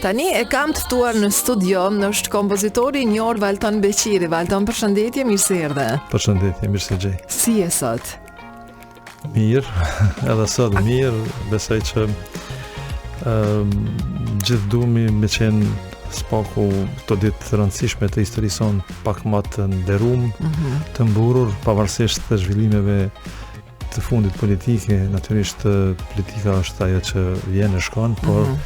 Tani e kam të ftuar në studio, është kompozitori i njohur Valton Beqiri. Valton, përshëndetje, mirë se erdhe. Përshëndetje, mirë se gjej. Si je sot? Mirë, edhe sot mirë, besoj që gjithë dumi me qenë spaku të ditë të rëndësishme të historisë sonë pak më të nderuar, të mburur, pavarësisht të zhvillimeve të fundit politike. Natyrisht politika është ajo që vjen e shkon, por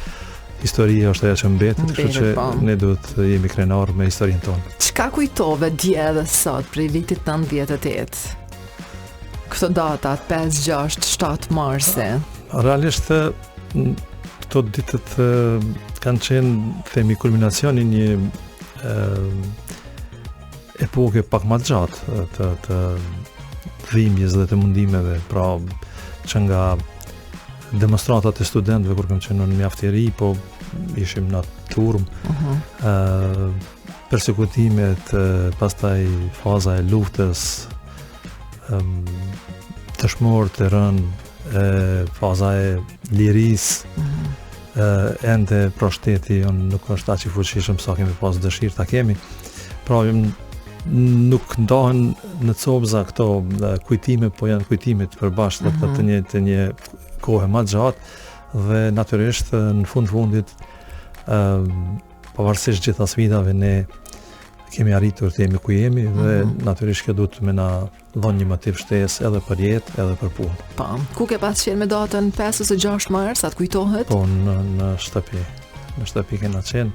historia është ajo që mbetet, kështu që ne duhet të jemi krenar me historinë tonë. Çka kujtove dje dhe sot për vitit 98? Këto datat 5, 6, 7 marsi. Realisht këto ditët kanë qenë themi kulminacioni një epoke pak më të gjatë të dhimbjes dhe të mundimeve, pra që nga demonstratat e studentëve kur kam qenë në mjaft i ri, po ishim në turmë, persekutimet, pastaj faza e luftës, dëshmorë të rënë, faza e lirisë, ende pra shteti nuk është aq i fuqishëm sa kemi pas dëshirë ta kemi. Pra nuk ndahen në copza këto kujtime, po janë kujtime të përbashkëta të një kohë më gjatë dhe natyrisht në fundit pavarësisht gjitha sfidave ne kemi arritur të jemi ku jemi dhe natyrisht kjo duhet me na dhënë një motiv shtesë edhe për jetë edhe për punë. Po, ku ke pas qenë me datën 5 ose 6 mars, atë kujtohet? Po, në shtëpi. Në shtëpi kena qenë.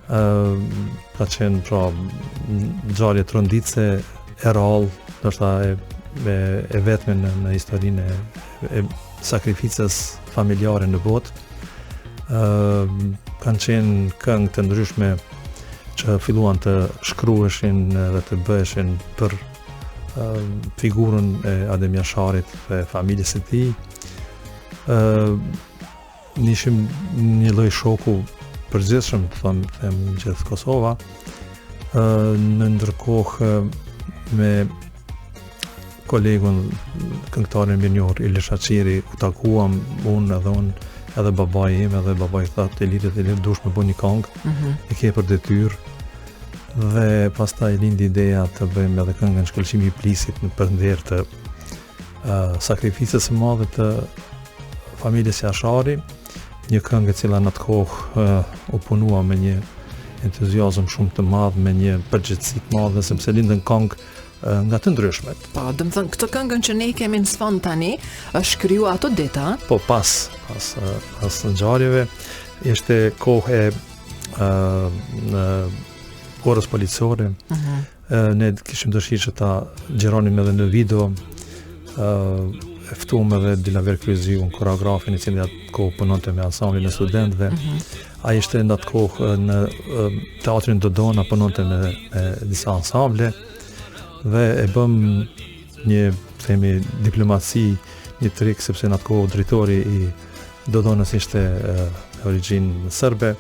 Ka qenë pra ngjarje tronditse e rrallë, ndoshta e vetme në historinë e sakrificës familjare në botë. Kanë qenë këngë të ndryshme që filluan të shkruheshin dhe të bëheshin për figurën e Adem Jasharit dhe familjes së tij. Nishim një lloj shoku përgjithshëm, them gjithë Kosova. Në ndërkohë me kolegun këngëtarin mirënjohur Ilir Shaqiri u takuam unë edhe babai im, edhe babai thotë Ilir dush me bëni një këngë, e ke për detyrë. Dhe pastaj lindi ideja të bëjmë edhe këngën Shkëlqimi i Plisit në përnder të sakrificës së madhe të familjes Jashari, një këngë e cila në atë kohë u punua me një entuziazëm shumë të madh, me një përgjegjësi të madhe, sepse lindën këngë nga të ndryshmet. Po, do të thënë këtë këngën që ne kemi në sfond tani, është kriju ato dita? Po, pas ngjarjeve, ishte kohë e orës policore. Ne kishim dëshirë që ta gjeronim edhe në video, ftuam edhe Dilaver Kryziun, koreografin i cili atë kohë punonte me ansamblin e studentëve. Ai ishte në atë kohë në teatrin Dodona, punonte me disa ansamble dhe e bëm një themi diplomaci, një trik, sepse në atë kohë drejtori i Dodonës ishte origjinë serbe.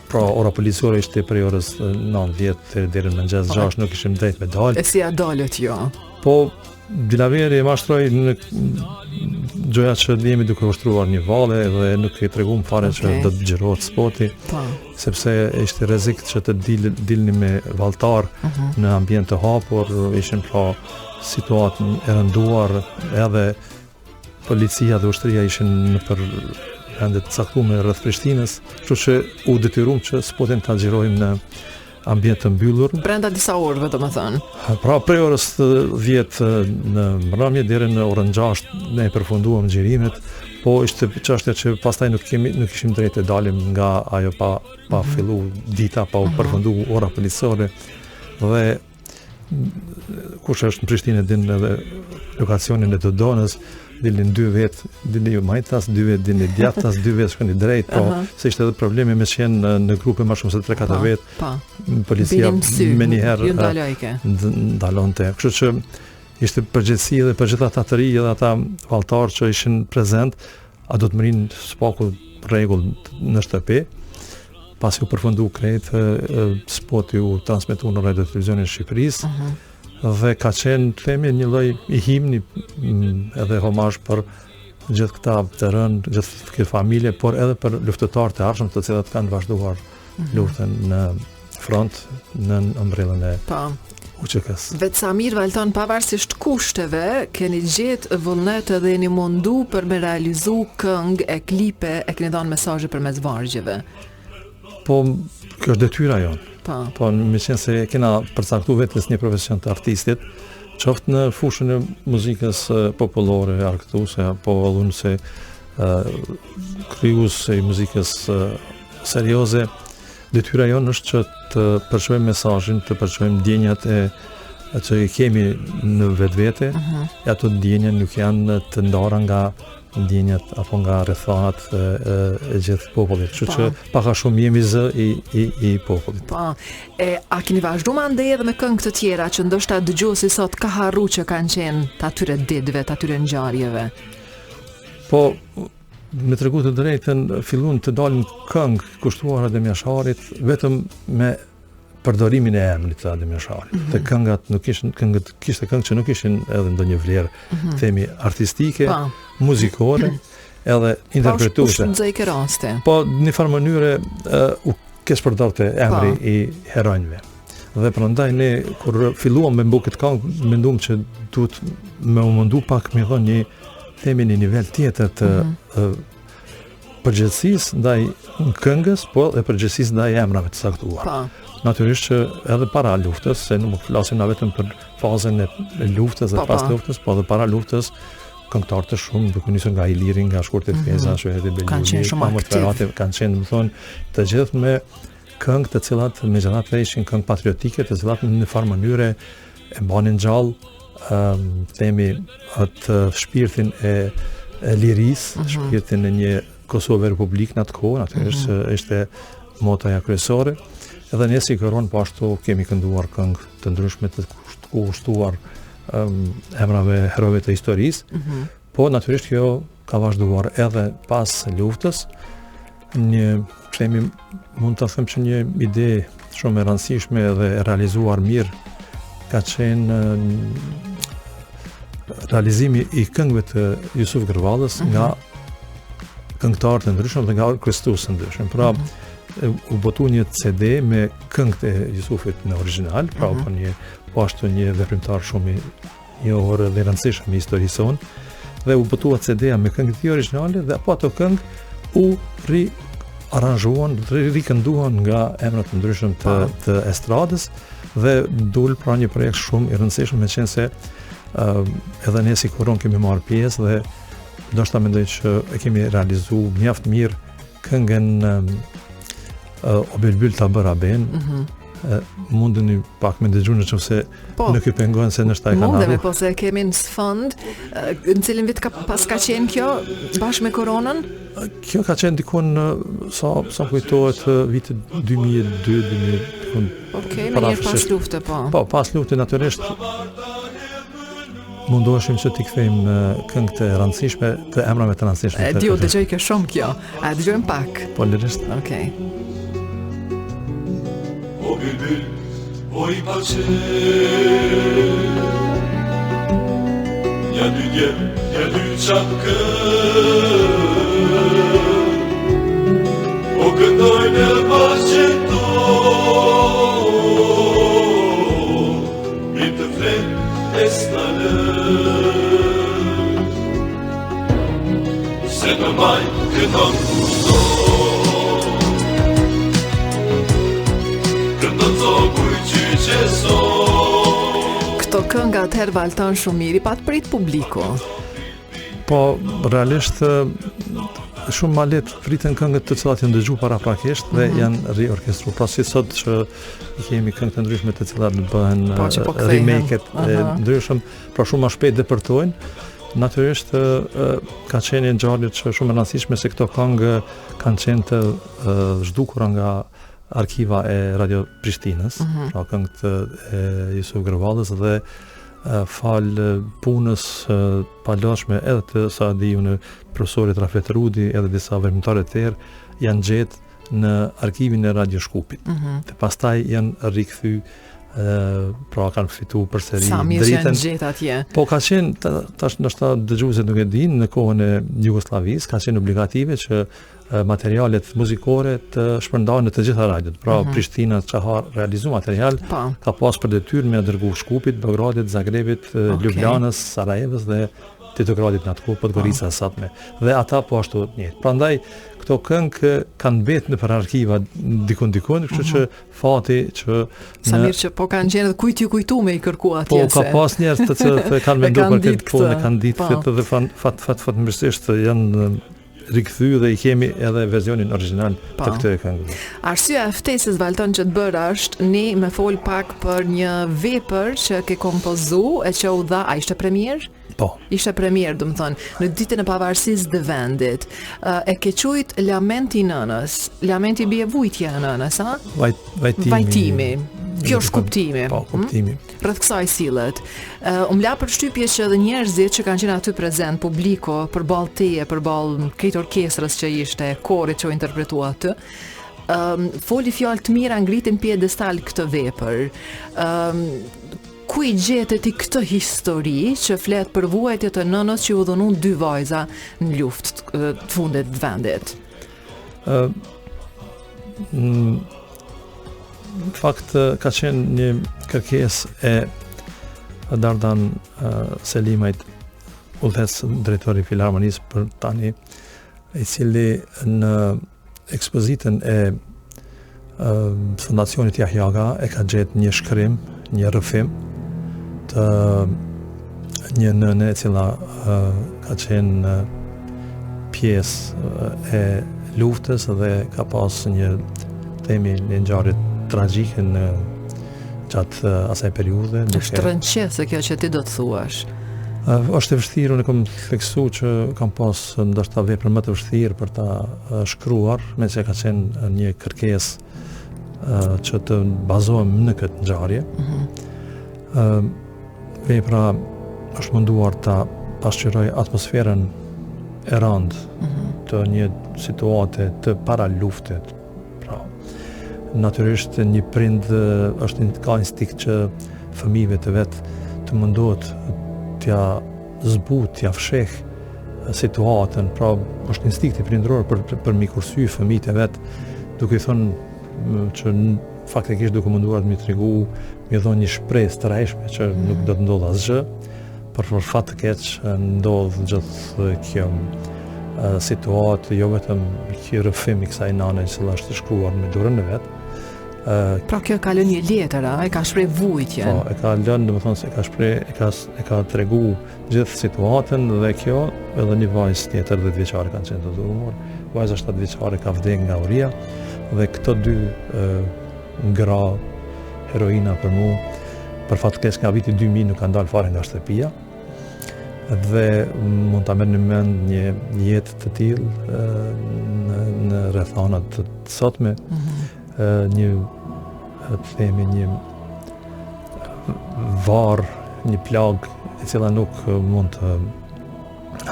Pra ora policore ishte prej orës 9:10 deri në mëngjes 6, nuk ishim drejt me dalë. E si a dalët jo? Po Dilaveri e mashtroi në gjoja që jemi duke ushtruar një valle dhe nuk i treguam fare që do të xhirohet spoti, sepse ishte rrezik që të dilni me valltar në ambient të hapur, ishin pra situatë e rënduar, edhe policia dhe ushtria ishin në për ende të caktuar rreth Prishtinës, kështu që u detyruam që spotin ta xhirojmë në ambient të mbyllur. Brenda disa orëve, domethënë. Pra prej orës 10 në mbrëmje deri në orën 6 ne përfunduam xhirimet, po ishte çështja që pastaj nuk kishim drejtë të dalim nga ajo pa fillu dita, pa u përfundu ora policore. Dhe kush është në Prishtinë din edhe lokacionin e Dodonës, dilin 2 vetë, dilin majtas, 2 vetë dilin djathtas, 2 vetë shkoni drejt, po se ishte edhe problemi me qenë në grupe më shumë se 3-4 vetë, policia me njëherë ndalonte. Kështu që ishte përgjegjësi dhe për gjitha ata të rinj dhe ata valltar që ishin prezent, a do të mrin spaku rregull në shtëpi. Pasi u përfundu krejt, spoti u transmetuar në radio televizionin e Shqipërisë. Dhe ka qenë themi një lloj i himni edhe homazh për gjithë këta të rënë, gjithë këtë familje, por edhe për luftëtarë të arshëm të cilat kanë vazhduar luftën në front në ëmbrellën e UÇK-s. Vetë Samir Valton, pavarësisht kushteve, keni gjetë vullnet edhe jeni mundu për me realizu këngë e klipe e keni dhënë mesazhe përmes vargjeve. Po, kjo është detyra jonë. Po, me qenë se kena përcaktu vetës një profesion të artistit, qoftë në fushën e muzikës popullore, argëtuese, apo vallunëse, krijuese i muzikës serioze, detyra jonë është që të përçojmë mesazhin, të përçojmë ndjenjat që i kemi në vetvete, e ato ndjenja nuk janë të ndara nga ndjenjat apo nga rrethanat e gjithë popullit. Kështu që pak a shumë jemi zë i popullit. A keni vazhdu ma ndej edhe me këngë të tjera që ndoshta dëgjuesi sot ka harru që kanë qenë të atyre ditëve, të atyre ngjarjeve? Po, me tregu të drejtën, fillun të dalin këngë kushtuara Adem Jasharit vetëm me përdorimin e emrit të Adem Jasharit. Të këngat nuk ishin kishte këngë që nuk ishin edhe ndonjë vlerë, themi artistike, muzikore, edhe interpretuese. Po, në një farë mënyre u kesh përdorte emri i heronjve. Dhe prandaj ne kur filluam me mbu këtë këngë, menduam që duhet me u mundu pak me dhënë një themi një nivel tjetër të përgjegjësisë ndaj këngës, po e përgjegjësisë ndaj emrave të caktuar. Natyrisht që edhe para luftës, se nuk flasim na vetëm për fazën e luftës dhe pas luftës, po edhe para luftës këngëtarë të shumë, duke nisur nga Iliri, nga Shkurti Feza, Shoheti Beljuni, kanë qenë, më thonë, të gjithë me këngë të cilat megjithatë ishin këngë patriotike, të cilat në një farë mënyre e mbanin gjallë themi atë shpirtin e lirisë, shpirtin e një Kosovë Republik në atë kohë, natyrisht ishte motoja kryesore. Edhe ne si këron, po ashtu kemi kënduar këngë të ndryshme të kushtuar emrave herojve të historisë, po natyrisht kjo ka vazhduar edhe pas luftës. Mund të them që një ide shumë e rëndësishme dhe e realizuar mirë ka qenë realizimi i këngëve të Jusuf Gërvallës nga këngëtarë të ndryshëm dhe nga orkestrues të ndryshëm. Pra, u botu një CD me këngët e Jusufit në original, pra po ashtu një veprimtar shumë i njohur dhe rëndësishëm i historisë sonë, dhe u botua CD-a me këngët e originale dhe apo ato këngë u aranzhuan, rikënduan nga emra të ndryshëm të estradës dhe dul pra një projekt shumë i rëndësishëm, me qenë se edhe ne si Koron kemi marrë pjesë dhe ndoshta mendoj që e kemi realizu mjaft mirë këngën O Bülbül ta bëra ben. Mundeni pak me dëgju nëse nuk ju pengohen se nështë ta e kanë arru. Mundemi, po se kemi në sfond, në cilin vit ka qenë kjo bashkë me koronën? Kjo ka qenë dikon sa kujtohet vitit 2002-2003. Okej, me njërë pas lufte, po. Po, pas lufte natyrisht mundoheshim që t'i kthejmë këngë të rëndësishme, të emrave të rëndësishme. Dio, dëgjoj kjo shumë kjo. A dëgjojmë pak? Po, lirisht. Okej. O bülbül, o ipaçı, ya dünya, ya çapkın, o këndoj në paçeto, mi të flet esnalë, se në maj këndon kushto. Këto kënga atëherë Valton shumë mirë, pat prit publiku. Po, realisht shumë ma letë pritën këngët të cilat janë dëgju paraprakisht dhe janë riorkestruar. Pra si sot që kemi këngë të ndryshme të cilat bëhen remake-et e ndryshëm, pra shumë ma shpejt depërtojnë. Natyrisht ka qenë një ngjarje që shumë e rëndësishme se këto këngë kanë qenë të zhdukura nga arkiva e Radio Prishtinës, pra këngët e Jusuf Gërvallës dhe falë punës palashme edhe të Saadiu në profesorit Rafet Rudi edhe disa veprimtarë të tjerë janë gjetë në arkivin e Radio Shkupit. Dhe pastaj janë rikthy pra kanë fitu përsëri Sa mirë që janë dritën. gjetë atje. Po ka qenë, tash ndoshta dëgjuesit nuk e dinë, në kohën e Jugosllavisë ka qenë obligative që materialet muzikore të shpërndahen në të gjitha radiot. Pra Prishtina që ka realizuar material Po. ka pas për detyrë me dërgu Shkupit, Beogradit, Zagrebit, Ljubljanës, Sarajevës dhe Titogradit në atë kohë, Podgorica satme. Dhe ata po ashtu njëjtë. Prandaj këto këngë kanë mbetë nëpër arkiva dikun, kështu që fati që Sa mirë që po kanë gjenë dhe kujt ju kujtu me i kërku atje. po ka pas njerëz të cilët e kanë menduar për këtë punë, kanë ditë Po. këtë dhe fatmirësisht janë rikthyer dhe i kemi edhe versionin origjinal Po. të këtyre këngëve. Arsyeja e ftesës Valton që të bërë është ne me fol pak për një vepër që ke kompozu e që u dha, a ishte premier? Po. Ishte premier, do më thënë, në ditën e pavarësisë të vendit. E ke qujt Lamenti i nënës. Lamenti bie vujtja e nënës, a? Vajtimi. Kjo është kuptimi. Po, kuptimi. Rreth kësaj sillet. Më la përshtypje që edhe njerëzit që kanë qenë aty prezent, publiko, përballë teje, përballë këtë orkestrës që ishte, korit që u interpretua aty, foli fjalë të mira, ngritin piedestal këtë vepër. Ku i gjetet i këtë histori që flet për vuajtjet e nënës që u dhunun 2 vajza në luftë të fundit të vendit? Në fakt ka qenë një kërkesë e Dardan Selimajt, udhëhes drejtori i Filharmonisë për tani, i cili në ekspozitën e Fondacionit Jahjaga e ka gjetë një shkrim, një rrëfim të një nëne e cila ka qenë pjesë e luftës dhe ka pas një themi një ngjarje tragjike në gjatë asaj periudhe. Është rënqese kjo që ti do të thuash. Është e vështirë, unë kam theksu që kam pas ndoshta vepër më të vështirë për ta shkruar, me që ka qenë një kërkesë që të bazohem në këtë ngjarje. Vepra është munduar ta pasqyroj atmosferën e rëndë të një situate të para luftet. Pra, natyrisht një prind ka instinkt që fëmijëve të vet të mundohet t'ja zbut, t'ja fsheh situatën, pra është instinkti prindror për mi kursy fëmijët e vet, duke i thënë që faktikisht duke munduar të mi tregu, mi dhon një shpresë të rrejshme që nuk do të ndodh asgjë, por për fat të keq ndodh gjithë kjo situatë, jo vetëm kjo rrëfim i kësaj nane që është shkruar me dorën e vet. Pra kjo ka lënë një letër, e ka shpreh vujtjen. Po, e ka lënë, domethënë se ka shpreh, e ka tregu gjithë situatën dhe kjo edhe një vajzë tjetër 10 vjeçare kanë qenë të dhurumur. Vajza 7 vjeçare ka vdekur nga uria dhe këto 2 gra heroina për mu, për fat keq nga viti 2000 nuk kanë dalë fare nga shtëpia dhe mund ta merrni në mend një jetë të tillë në rrethana të sotme, një të themi një varr, një plagë e cila nuk mund të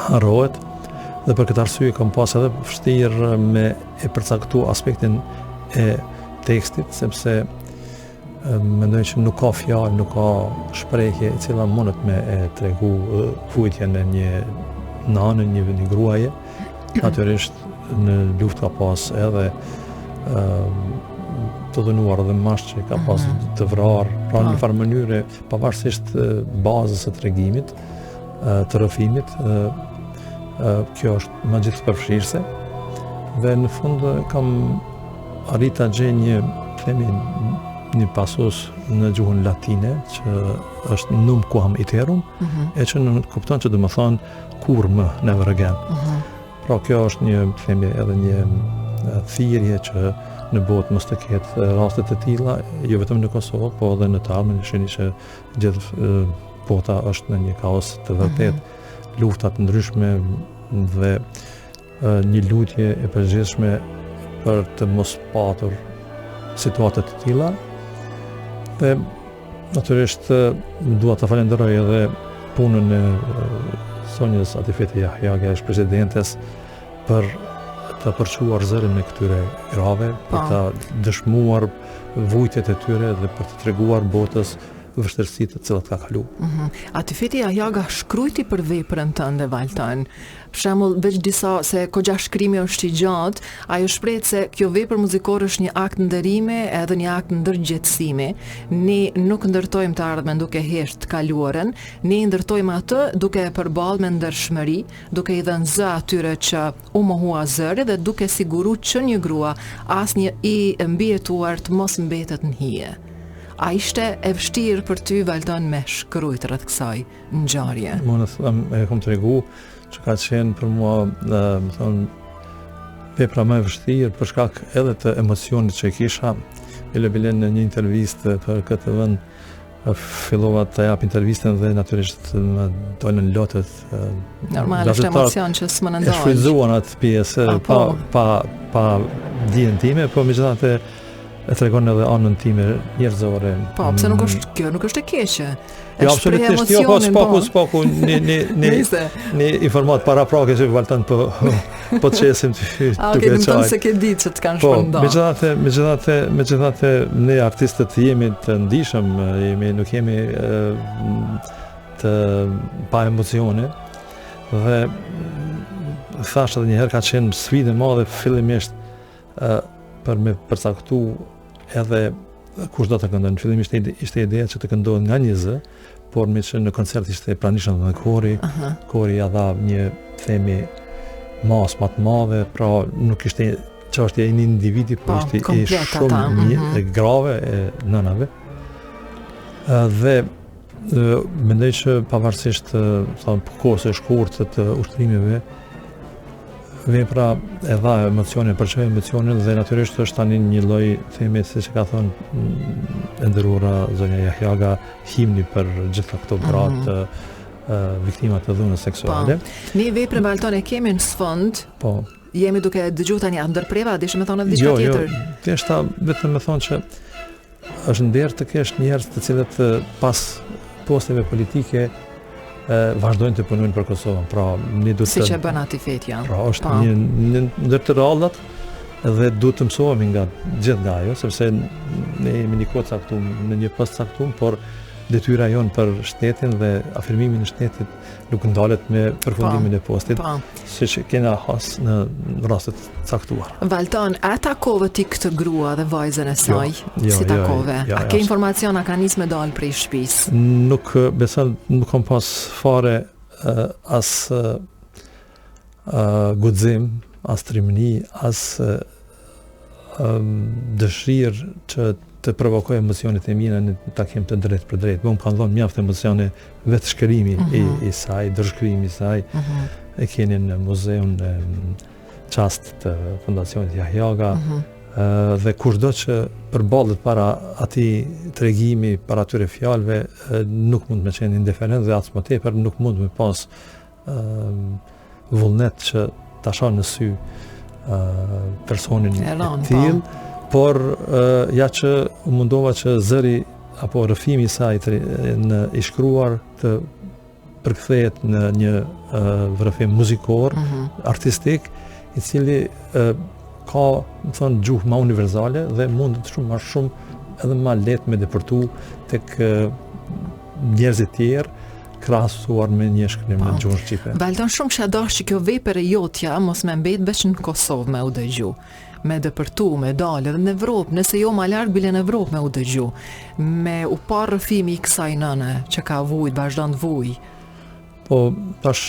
harrohet dhe për këtë arsye kam pas edhe vështirë me e përcaktu aspektin e tekstit, sepse mendoj që nuk ka fjalë, nuk ka shprehje e cila mundet me e tregu vujtjen e një nane, një gruaje. Natyrisht në luftë ka pas edhe të dënuar dhe mashtë që ka pas të vrarë, pra në farë mënyre pavarësisht bazës së tregimit, të rrëfimit, kjo është më gjithë përfshirëse dhe në fund kam arrit ta gjej një pasus në gjuhën latine që është num quam iterum, e që në kupton që do të thonë kur më, never again. Pra kjo është edhe një thirrje që në botë mos të ketë raste të tilla, jo vetëm në Kosovë, po edhe në të ardhmen, shihni që gjithë bota është në një kaos të vërtet, lufta të ndryshme dhe një lutje e përgjithshme për të mos patur situata të tilla. Dhe natyrisht dua të falenderoj edhe punën e Sonjës Atifete Jahjage, presidentes, për të përquar zërin me këtyre grave, për të dëshmuar vujtjet e tyre dhe për të treguar botës vështirësitë të cilat ka kalu. Aty Feti Jahjaga shkrujti për veprën tënde, Valton. Për shembull, veç disa se kogja shkrimi është i gjatë, ajo shpreh se kjo vepër muzikore është një akt nderimi edhe një akt ndërgjegjësimi. Ne nuk ndërtojmë të ardhmen duke hesht të kaluarën, ne ndërtojmë atë duke e përballë me ndershmëri, duke i dhënë zë atyre që u mohua zëri dhe duke siguruar që një grua asnjë i mbijetuar të mos mbetet në hije. A ishte e vështirë për ty, Valton, me shkrujt rreth kësaj ngjarje? E kam tregu që ka qenë për mua, më thonë, vepra më e vështirë për shkak edhe të emocionit që e kisha. Bile në një intervistë për këtë vend fillova të jap intervistën dhe natyrisht më dolën lotët. Normal, është emocion që s'më ndalë. E shfrytzuan atë pjesë pa dijen time, po megjithatë e tregon edhe anën time njerëzore. Po, pse kjo nuk është e keqe. Jo, absolutisht, jo, po spaku një informat paraprake që Valton po të qesim të duke qaj. Okej, se ke ditë që të kanë shpërndarë. Megjithatë, ne artistët jemi të ndishëm, nuk jemi të pa emocione, dhe thash edhe njëherë ka qenë sfidë e madhe fillimisht për me përcaktu edhe kush do të këndon. Fillimisht ishte ideja që të këndohet nga një zë, por me që në koncert ishte pranishëm dhe kori, kori ja dha një themi mas më të madhe, pra nuk ishte çështja e një individi, por ishte e shumë grave e nënave. Dhe mendoj që pavarësisht kohës së shkurtër të ushtrimeve, vepra e dha emocione, përçoi emocione dhe natyrisht është tani një lloj themi se që ka thonë e nderuara zonja Jahjaga, himni për gjitha këto gratë viktima të dhunës seksuale. Ne veprën Valton e kemi në sfond. Po. Jemi duke dëgjuar tani ndërpreva, dishim të thonë edhe diçka tjetër. Jo, thjeshta vetëm të thonë që është nder të kesh njerëz të cilët pas posteve politike vazhdojnë të punojnë për Kosovën. Pra, ne duhet si që bën aty Fetja. Pra, është një ndër të rrallat dhe duhet të mësohemi gjithë nga ajo, sepse ne jemi një kohë caktuar, në një post caktuar, por detyra jonë për shtetin dhe afirmimin e shtetit nuk ndalet me përfundimin e postit, siç kena has në rastet caktuara. Valton, a takove ti këtë grua dhe vajzën e saj? Si takove? A ke informacion, a ka nisë me dalë prej shtëpisë? Nuk besoj, nuk kam pas fare as guxim, as trimëni, as dëshirë që të provokoj emocionet e mia në takim të drejt për drejt. Më kanë dhënë mjaft emocione vetë shkërimi i saj, dërshkrimi i saj. E keni në muzeun në çast të Fondacionit Jahjaga. Dhe kushdo që përballet para atij tregimi, para atyre fjalëve, nuk mund të qenë indiferent dhe as më tepër nuk mund të pas vullnet që ta shoh në sy personin e tillë. Por ja që mundova që zëri apo rrëfimi i saj i shkruar të përkthehet në një rrëfim muzikor, artistik, i cili ka, më thonë, gjuhë më universale dhe mundet shumë më shumë edhe më lehtë me depërtu tek njerëzit tjerë krahasuar me një shkrim në gjuhën shqipe. Valton, shumë kisha dashur që kjo vepër e jotja mos më mbet veç në Kosovë me u dëgju, me dëpërtu, me dalë edhe në Evropë, nëse jo më larg bile në Evropë me u dëgju, me u pa rrëfimi i kësaj nëne që ka vujt, vazhdon të vuj. Po, tash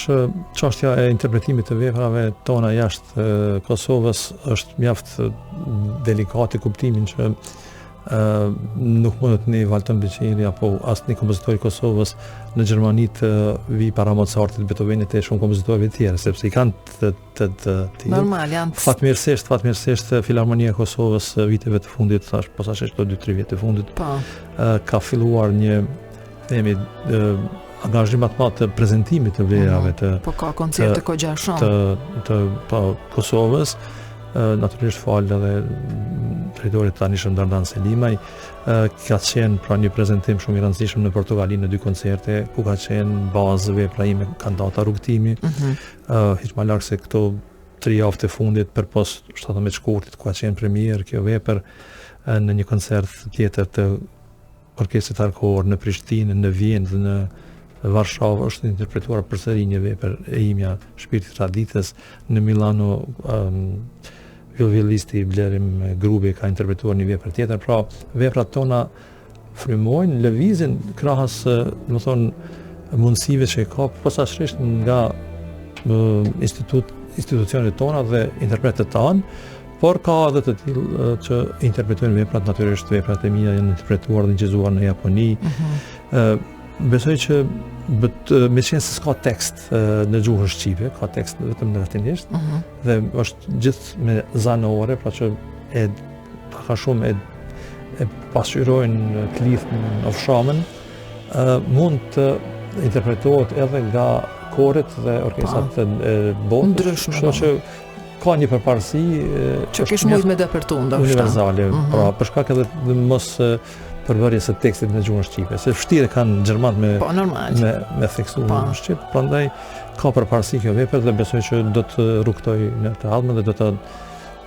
çështja e interpretimit të veprave tona jashtë Kosovës është mjaft delikate, kuptimin që nuk mundet një Valton Beqiri apo asnjë kompozitor i Kosovës në Gjermani të vi para Mozartit, Beethovenit e shumë kompozitorëve të tjerë, sepse i kanë të normal janë. Fatmirësisht Filharmonia e Kosovës viteve të fundit, posaçërisht këto 2-3 vjet të fundit, ka filluar një themi angazhim më të madh të prezantimit të vlerave të ka koncerte kogjashëm të Kosovës. Natyrisht falë edhe drejtorit tanishëm Dardan Selimaj, ka qenë pra një prezantim shumë i rëndësishëm në Portogali në 2 koncerte, ku ka qenë bazë vepra ime kandidata rrugtimi, hiç më larg se këto 3 javë të fundit për pos 17 shkurtit ku ka qenë premier kjo vepër në një koncert tjetër të orkestrit Arkoor në Prishtinë, në Vjenë dhe në Varshavë është interpretuar përsëri një vepër e imja Shpirti i traditës. Në Milano viollisti Blerim Grubi ka interpretuar një vepër tjetër. Pra veprat tona frymojnë lëvizjen krahas, do thonë, mundësive që ka posaçërisht nga institucionet tona dhe interpretët tanë, por ka edhe të tillë që interpretojnë veprat, natyrisht veprat e mia janë interpretuar dhe ngjizuar në Japoni. Besoj që me qenë se s'ka tekst në gjuhën shqipe, ka tekst vetëm në latinisht, dhe është gjithë me zanore, pra që ka shumë e pasqyrojnë të lidhën ofshamën, mund të interpretohet edhe nga koret dhe orkestrat e botës. Ndryshme. Që ka një përparësi që kish mujt me dëpërtu ndoshta. Universale, pra për shkak edhe mos përbërjes së tekstit në gjuhën shqipe, se vështirë kanë gjermanët me theksu në shqip, prandaj ka përparësi kjo vepër dhe besoj që do të rrugtoj në të ardhmen dhe do të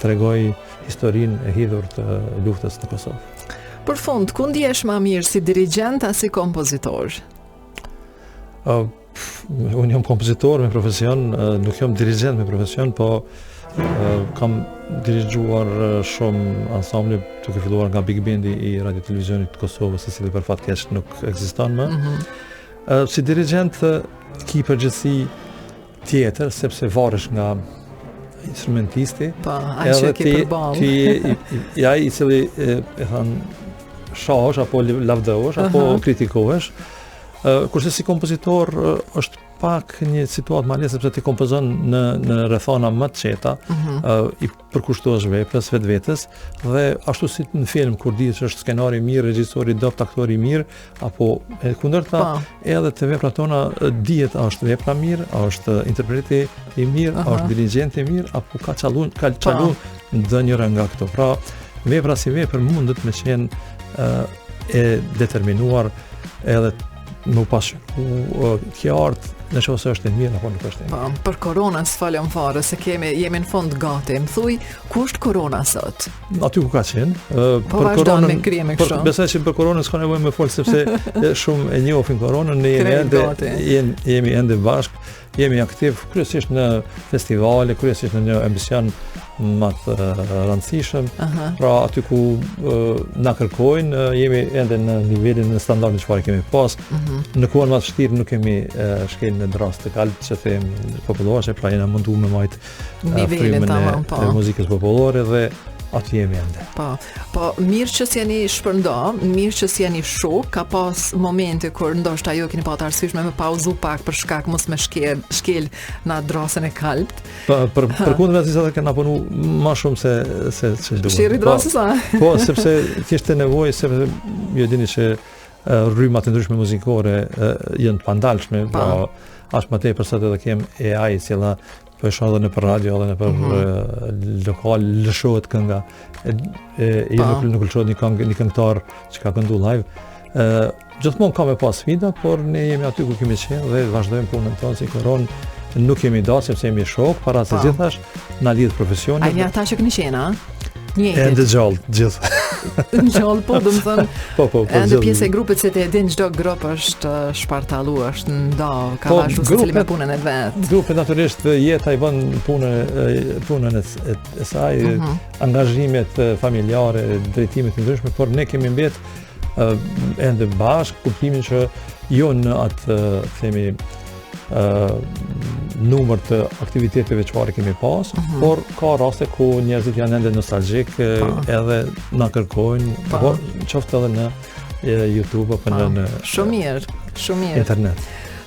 tregoj historinë e hidhur të luftës në Kosovë. Për fund, ku ndihesh më mirë si dirigjent a si kompozitor? Unë jam kompozitor me profesion, nuk jam dirigjent me profesion, po kam dirigjuar shumë ansamble, duke filluar nga Big Bandi i Radio Televizionit të Kosovës, i cili për fat keq nuk ekziston më. Si dirigjent ki përgjithësi tjetër, sepse varesh nga instrumentisti, edhe ti ai i cili e thon shohësh apo lavdëosh apo kritikohesh. Kurse si kompozitor është pak një situatë ma lehtë sepse ti kompozon në rrethana më të qeta, i përkushtohesh veprës vetvetes dhe ashtu si në film kur dihet që është skenari i mirë, regjisori dopt, aktori i mirë, apo e kundërta, edhe te veprat tona dihet a është vepra mirë, a është interpreti i mirë, a është dirigjenti i mirë, apo ka çalu ndonjëra nga këto. Pra vepra si vepër mundet me qenë e determinuar edhe më pasqyru kjo artë nëse është e mirë apo nuk është e mirë. Për koronën s'falem fare se jemi në fond gati. Më thuj, ku është korona sot? Aty ku ka qenë. Po vazhdon me krije me kështu. Besoj që për koronën s'ka nevojë me fol sepse shumë e njohin koronën, ne jemi ende bashkë, jemi aktiv kryesisht në festivale, kryesisht në një emision më të rëndësishëm. Pra aty ku na kërkojnë, jemi ende në nivelin në standardin çfarë kemi pas. Në kohën më të vështirë nuk kemi shkel në drast të kalb që them popullore, pra jena mundu me majt nivelin tamam e muzikës popullore dhe aty jemi ende. Po mirë që s'jeni shpërnda, mirë që s'jeni shok, ka pas momente kur ndoshta ju keni pasur arsyeshme me pauzu pak për shkak mos me shkel në drasën e kalbt. Për kundër se kena punu më shumë se duhet. Shiri drasës a? Po, sepse kishte nevojë, sepse ju dini që rrymat e ndryshme muzikore janë të pandalshme, pra as më tepër sa edhe kem AI i cila po e shoh edhe në për radio edhe në për lokal lëshohet kënga. Nuk lëshohet një këngëtar që ka këndu live. Gjithmonë ka me pas sfida, por ne jemi aty ku kemi qenë dhe vazhdojmë punën tonë si koronë. Nuk jemi dalë sepse jemi shok, para se gjithash na lidh profesioni. Ai ata që keni qenë, a? Ende gjallë, gjithë. Në gjallë, po, dëmë thënë, po, ende pjesë e grupit se të edin çdo grup është shpartalu, është nda, ka vazhdu se cili me punën e vetë. Grupet naturisht jeta i bën punën e saj, angazhimet familjare, drejtimet e ndryshme, por ne kemi mbet ende bashkë, kuptimin që jo në atë, themi, numër të aktiviteteve çfarë kemi pas, por ka raste ku njerëzit janë ende nostalgjik edhe na kërkojnë, po qoftë edhe në YouTube apo në shumë mirë. Internet.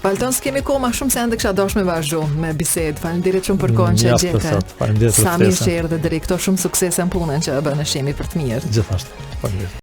Valton, s'kemi kohë më shumë se ende kisha dashur me vazhdu me bisedë. Faleminderit shumë për kohën që gjete. Faleminderit për ftesën. Sa mirë që erdhe deri këto, shumë suksese në punën që bën, shemi për të mirë. Gjithashtu. Faleminderit.